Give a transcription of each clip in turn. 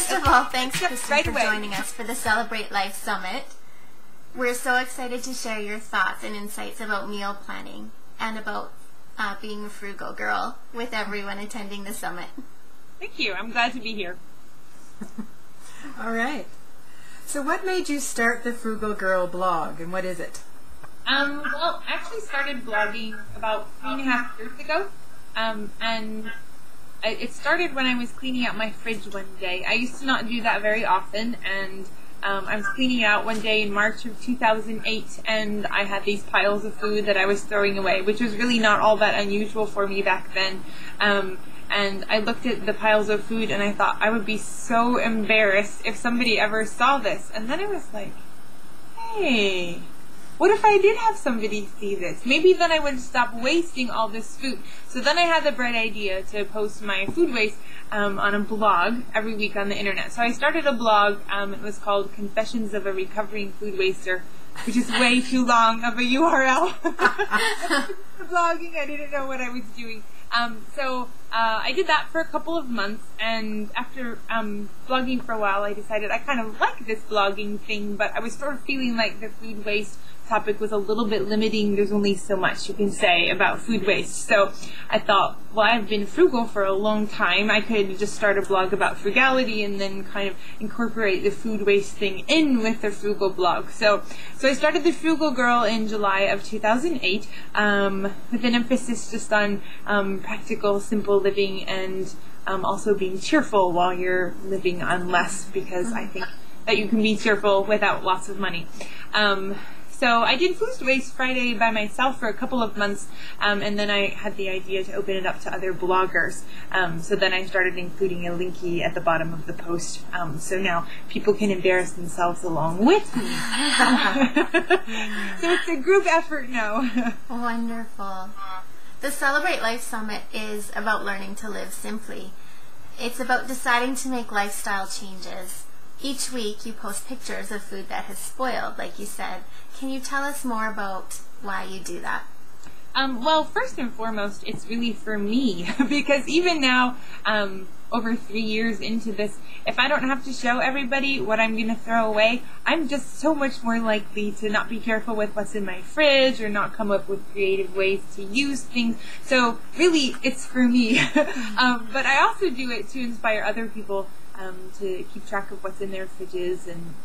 First of all, thanks, Kristen, right for away. joining us for the Celebrate Life Summit. We're so excited to share your thoughts and insights about meal planning and about being a frugal girl with everyone attending the summit. Thank you. I'm glad to be here. All right. So what made you start the Frugal Girl blog, and what is it? Well, I actually started blogging about 3.5 years ago, and it started when I was cleaning out my fridge one day. I used to not do that very often, and I was cleaning out one day in March of 2008, and I had these piles of food that I was throwing away, which was really not all that unusual for me back then. And I looked at the piles of food, and I thought I would be so embarrassed if somebody ever saw this. And then I was like, hey, what if I did have somebody see this? Maybe then I would stop wasting all this food. So then I had the bright idea to post my food waste on a blog every week on the internet. So I started a blog. It was called Confessions of a Recovering Food Waster, which is way too long of a URL. Blogging, I didn't know what I was doing. So I did that for a couple of months, and after blogging for a while, I decided I kind of like this blogging thing, but I was sort of feeling like the food waste topic was a little bit limiting. There's only so much you can say about food waste. So I thought, well, I've been frugal for a long time. I could just start a blog about frugality and then kind of incorporate the food waste thing in with the frugal blog. So I started the Frugal Girl in July of 2008 with an emphasis just on practical, simple living, and also being cheerful while you're living on less, because I think that you can be cheerful without lots of money. So I did Food Waste Friday by myself for a couple of months, and then I had the idea to open it up to other bloggers. So then I started including a linky at the bottom of the post, so now people can embarrass themselves along with me. So it's a group effort now. Wonderful. The Celebrate Life Summit is about learning to live simply. It's about deciding to make lifestyle changes. Each week you post pictures of food that has spoiled, like you said. Can you tell us more about why you do that? Well, first and foremost, it's really for me, because even now, over 3 years into this, if I don't have to show everybody what I'm going to throw away, I'm just so much more likely to not be careful with what's in my fridge or not come up with creative ways to use things. So really, it's for me. But I also do it to inspire other people to keep track of what's in their fridges and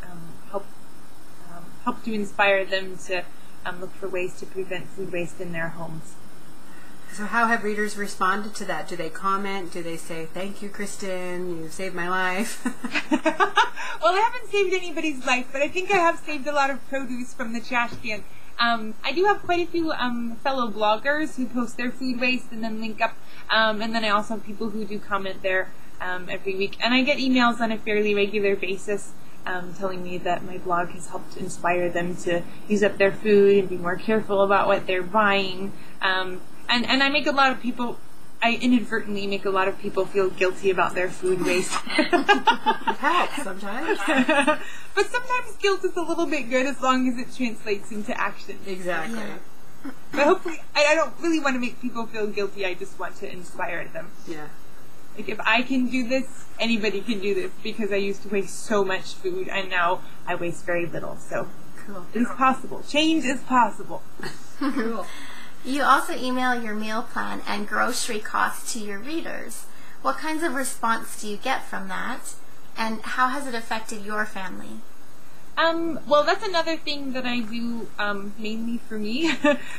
help to inspire them to look for ways to prevent food waste in their homes. So how have readers responded to that? Do they comment? Do they say, thank you, Kristen, you saved my life? Well, I haven't saved anybody's life, but I think I have saved a lot of produce from the trash can. I do have quite a few fellow bloggers who post their food waste and then link up, and then I also have people who do comment there every week. And I get emails on a fairly regular basis telling me that my blog has helped inspire them to use up their food and be more careful about what they're buying. And I make a lot of people, I inadvertently make a lot of people feel guilty about their food waste. It helps sometimes. But sometimes guilt is a little bit good as long as it translates into action. Exactly. Yeah. But hopefully, I don't really want to make people feel guilty, I just want to inspire them. Yeah. Like, if I can do this, anybody can do this, because I used to waste so much food, and now I waste very little. So Cool. it's possible. Change is possible. Cool. You also email your meal plan and grocery costs to your readers. What kinds of response do you get from that, and how has it affected your family? Well, that's another thing that I do mainly for me,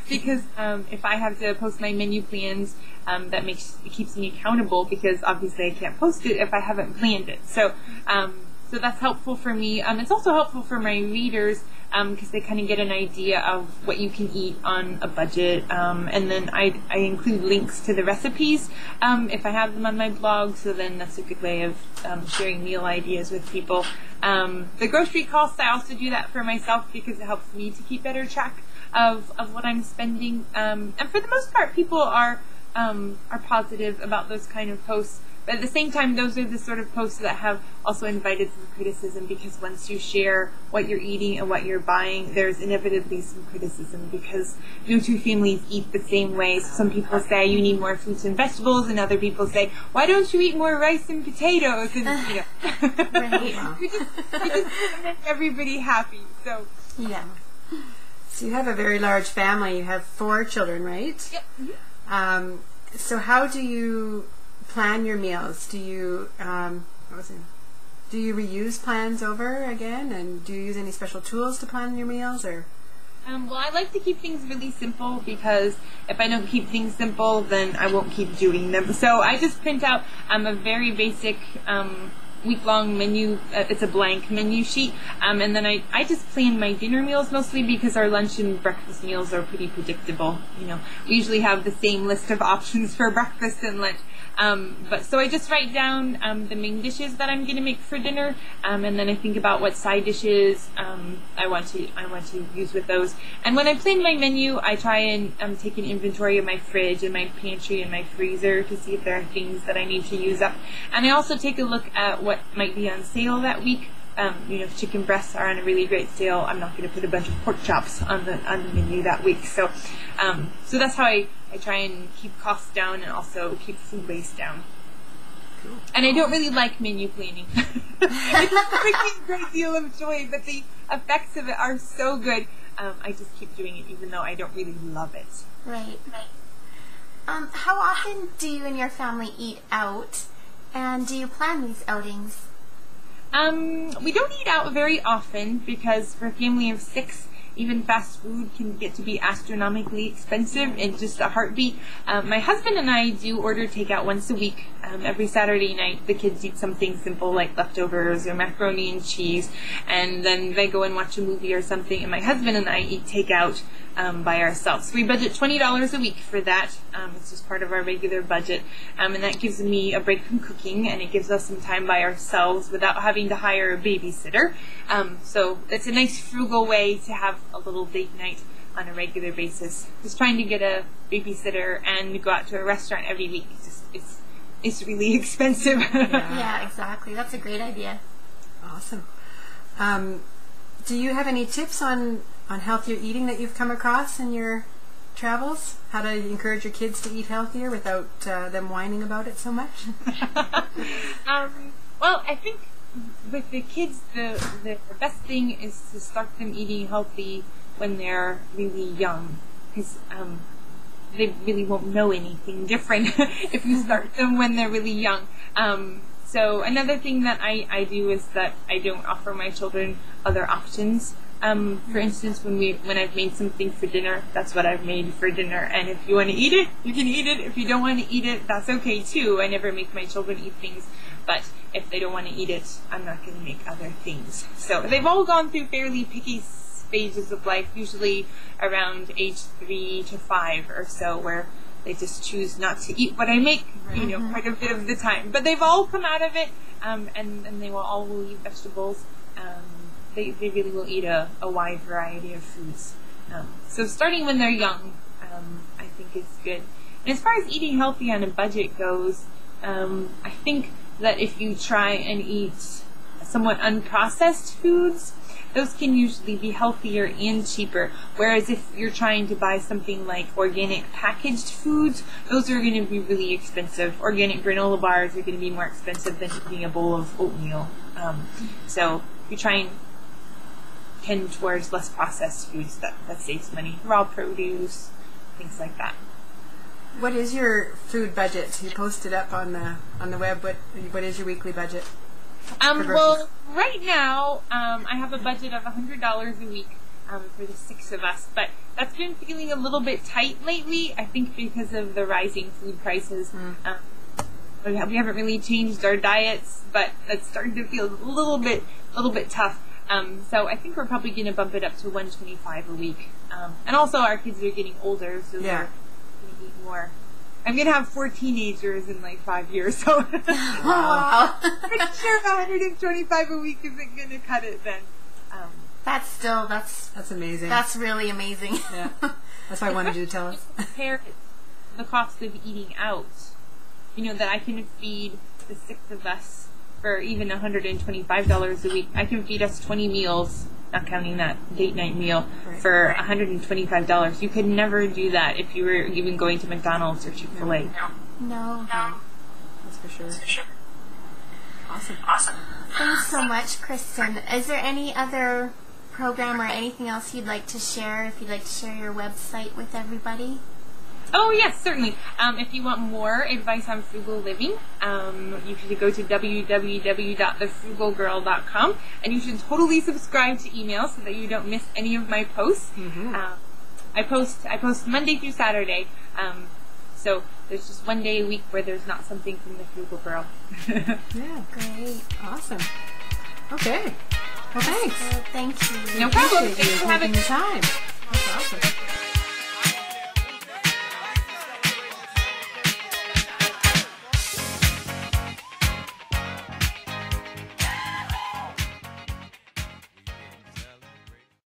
because if I have to post my menu plans, it keeps me accountable, because obviously I can't post it if I haven't planned it. So that's helpful for me. It's also helpful for my readers, because they kind of get an idea of what you can eat on a budget, and then I include links to the recipes if I have them on my blog, so then that's a good way of sharing meal ideas with people. The grocery costs, I also do that for myself, because it helps me to keep better track of what I'm spending, and for the most part people are positive about those kind of posts. But at the same time, those are the sort of posts that have also invited some criticism, because once you share what you're eating and what you're buying, there's inevitably some criticism, because no two families eat the same way. So some people say you need more fruits and vegetables, and other people say, why don't you eat more rice and potatoes? And, Right. we just make everybody happy. So Yeah. So you have a very large family. You have 4 children, right? Yep. So how do you plan your meals? Do you do you reuse plans over again, and do you use any special tools to plan your meals, or? Well, I like to keep things really simple, because if I don't keep things simple, then I won't keep doing them. So I just print out a very basic week-long menu. It's a blank menu sheet, and then I just plan my dinner meals mostly, because our lunch and breakfast meals are pretty predictable. We usually have the same list of options for breakfast and lunch. But so I just write down the main dishes that I'm going to make for dinner, and then I think about what side dishes I want to use with those. And when I plan my menu, I try and take an inventory of my fridge and my pantry and my freezer to see if there are things that I need to use up. And I also take a look at what might be on sale that week. If chicken breasts are on a really great sale, I'm not going to put a bunch of pork chops on the menu that week. So that's how I try and keep costs down and also keep food waste down. Cool. And I don't really like menu planning. It doesn't bring me a great deal of joy, but the effects of it are so good. I just keep doing it, even though I don't really love it. Right. How often do you and your family eat out, and do you plan these outings? We don't eat out very often, because for a family of 6, even fast food can get to be astronomically expensive in just a heartbeat. My husband and I do order takeout once a week. Every Saturday night, the kids eat something simple like leftovers or macaroni and cheese, and then they go and watch a movie or something, and my husband and I eat takeout by ourselves. So we budget $20 a week for that. It's just part of our regular budget, and that gives me a break from cooking, and it gives us some time by ourselves without having to hire a babysitter. So it's a nice frugal way to have a little date night on a regular basis. Just trying to get a babysitter and go out to a restaurant every week, it's really expensive. Yeah, exactly. That's a great idea. Awesome. Do you have any tips on healthier eating that you've come across in your travels? How to encourage your kids to eat healthier without them whining about it so much? Well, I think with the kids, the best thing is to start them eating healthy when they're really young, because they really won't know anything different if you start them when they're really young. So another thing that I do is that I don't offer my children other options. For instance, when I've made something for dinner, that's what I've made for dinner. And if you want to eat it, you can eat it. If you don't want to eat it, that's okay too. I never make my children eat things, but if they don't want to eat it, I'm not going to make other things. So they've all gone through fairly picky phases of life, usually around age 3 to 5 or so, where they just choose not to eat what I make, quite a bit of the time. But they've all come out of it, and they all will eat vegetables. They really will eat a wide variety of foods. So starting when they're young, I think is good. And as far as eating healthy on a budget goes, I think that if you try and eat somewhat unprocessed foods, those can usually be healthier and cheaper. Whereas if you're trying to buy something like organic packaged foods, those are going to be really expensive. Organic granola bars are going to be more expensive than eating a bowl of oatmeal. So you try and tend towards less processed foods, that saves money. Raw produce, things like that. What is your food budget? You posted up on the web. What is your weekly budget? Well, right now, I have a budget of $100 a week for the 6 of us, but that's been feeling a little bit tight lately, I think because of the rising food prices. We haven't really changed our diets, but that's starting to feel a little bit tough. So I think we're probably going to bump it up to $125 a week. And also our kids are getting older, so they're going to eat more. I'm going to have 4 teenagers in like 5 years, so Wow. pretty sure $125 a week isn't going to cut it then. That's amazing. That's really amazing. Yeah. That's why I wanted you to tell us. Compare the cost of eating out. That I can feed the 6 of us for even $125 a week. I can feed us 20 meals, not counting that date night meal, for $125. You could never do that if you were even going to McDonald's or Chick-fil-A. No. That's for sure. Awesome. Thanks so much, Kristen. Is there any other program or anything else you'd like to share? If you'd like to share your website with everybody? Oh, yes, certainly. If you want more advice on frugal living, you should go to www.thefrugalgirl.com, and you should totally subscribe to email so that you don't miss any of my posts. I post Monday through Saturday, so there's just one day a week where there's not something from the Frugal Girl. Yeah, Great. awesome. Okay. Well, thanks. Well, thank you. No problem. Appreciate you Thanks for having taking the time. That's awesome.